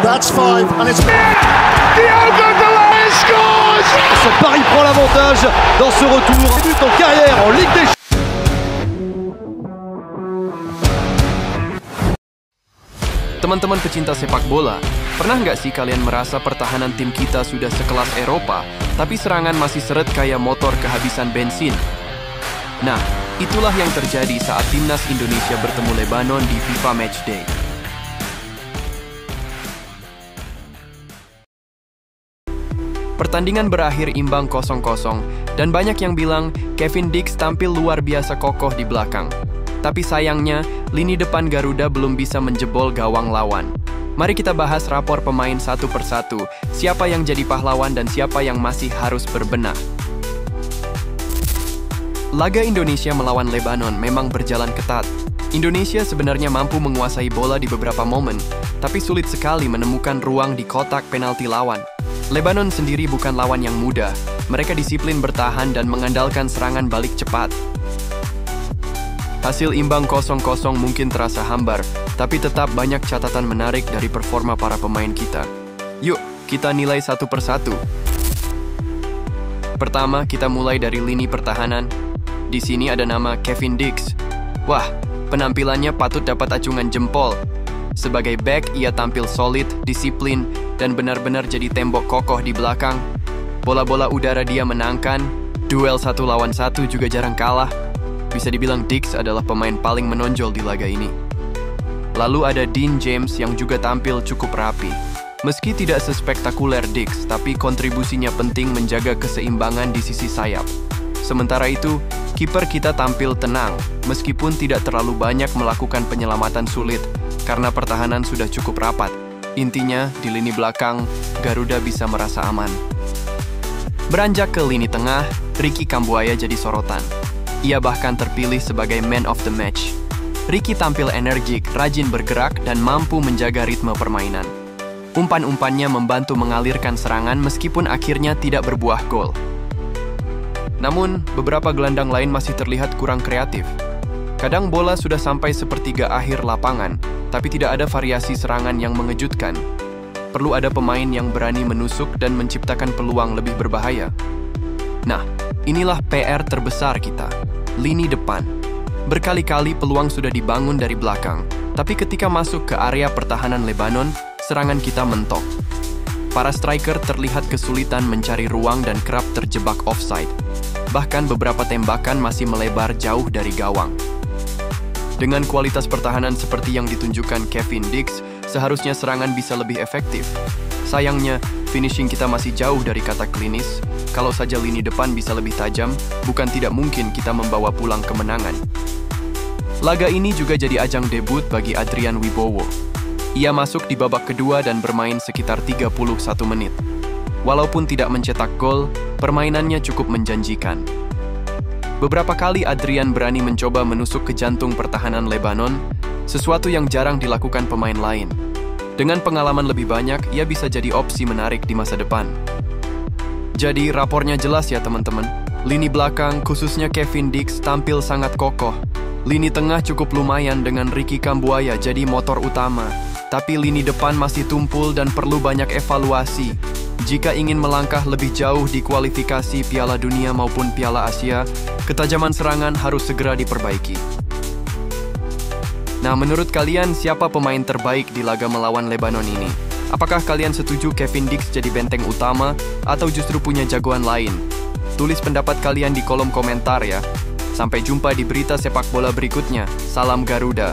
That's five, and it's... Diogo Dalot scores! Paris prend l'avantage dans ce retour. Début en carrière en Ligue des Champions. Teman-teman pecinta sepak bola, pernah nggak sih kalian merasa pertahanan tim kita sudah sekelas Eropa, tapi serangan masih seret kayak motor kehabisan bensin? Nah, itulah yang terjadi saat timnas Indonesia bertemu Lebanon di FIFA Matchday. Pertandingan berakhir imbang 0-0, dan banyak yang bilang Kevin Dix tampil luar biasa kokoh di belakang. Tapi sayangnya, lini depan Garuda belum bisa menjebol gawang lawan. Mari kita bahas rapor pemain satu persatu, siapa yang jadi pahlawan dan siapa yang masih harus berbenah. Laga Indonesia melawan Lebanon memang berjalan ketat. Indonesia sebenarnya mampu menguasai bola di beberapa momen, tapi sulit sekali menemukan ruang di kotak penalti lawan. Lebanon sendiri bukan lawan yang mudah. Mereka disiplin bertahan dan mengandalkan serangan balik cepat. Hasil imbang 0-0 mungkin terasa hambar, tapi tetap banyak catatan menarik dari performa para pemain kita. Yuk, kita nilai satu persatu. Pertama, kita mulai dari lini pertahanan. Di sini ada nama Kevin Dix. Wah, penampilannya patut dapat acungan jempol. Sebagai back, ia tampil solid, disiplin, dan benar-benar jadi tembok kokoh di belakang. Bola-bola udara dia menangkan, duel 1 lawan 1 juga jarang kalah. Bisa dibilang Dix adalah pemain paling menonjol di laga ini. Lalu ada Dean James yang juga tampil cukup rapi. Meski tidak sespektakuler Dix, tapi kontribusinya penting menjaga keseimbangan di sisi sayap. Sementara itu, kiper kita tampil tenang, meskipun tidak terlalu banyak melakukan penyelamatan sulit, karena pertahanan sudah cukup rapat. Intinya, di lini belakang, Garuda bisa merasa aman. Beranjak ke lini tengah, Ricky Kambuaya jadi sorotan. Ia bahkan terpilih sebagai man of the match. Ricky tampil energik, rajin bergerak, dan mampu menjaga ritme permainan. Umpan-umpannya membantu mengalirkan serangan meskipun akhirnya tidak berbuah gol. Namun, beberapa gelandang lain masih terlihat kurang kreatif. Kadang bola sudah sampai sepertiga akhir lapangan, tapi tidak ada variasi serangan yang mengejutkan. Perlu ada pemain yang berani menusuk dan menciptakan peluang lebih berbahaya. Nah, inilah PR terbesar kita, lini depan. Berkali-kali peluang sudah dibangun dari belakang, tapi ketika masuk ke area pertahanan Lebanon, serangan kita mentok. Para striker terlihat kesulitan mencari ruang dan kerap terjebak offside. Bahkan beberapa tembakan masih melebar jauh dari gawang. Dengan kualitas pertahanan seperti yang ditunjukkan Kevin Dix, seharusnya serangan bisa lebih efektif. Sayangnya, finishing kita masih jauh dari kata klinis. Kalau saja lini depan bisa lebih tajam, bukan tidak mungkin kita membawa pulang kemenangan. Laga ini juga jadi ajang debut bagi Adrian Wibowo. Ia masuk di babak kedua dan bermain sekitar 31 menit. Walaupun tidak mencetak gol, permainannya cukup menjanjikan. Beberapa kali Adrian berani mencoba menusuk ke jantung pertahanan Lebanon, sesuatu yang jarang dilakukan pemain lain. Dengan pengalaman lebih banyak, ia bisa jadi opsi menarik di masa depan. Jadi, rapornya jelas ya teman-teman. Lini belakang, khususnya Kevin Dix, tampil sangat kokoh. Lini tengah cukup lumayan dengan Ricky Kambuaya jadi motor utama. Tapi lini depan masih tumpul dan perlu banyak evaluasi. Jika ingin melangkah lebih jauh di kualifikasi Piala Dunia maupun Piala Asia, ketajaman serangan harus segera diperbaiki. Nah, menurut kalian siapa pemain terbaik di laga melawan Lebanon ini? Apakah kalian setuju Kevin Dix jadi benteng utama atau justru punya jagoan lain? Tulis pendapat kalian di kolom komentar ya. Sampai jumpa di berita sepak bola berikutnya. Salam Garuda.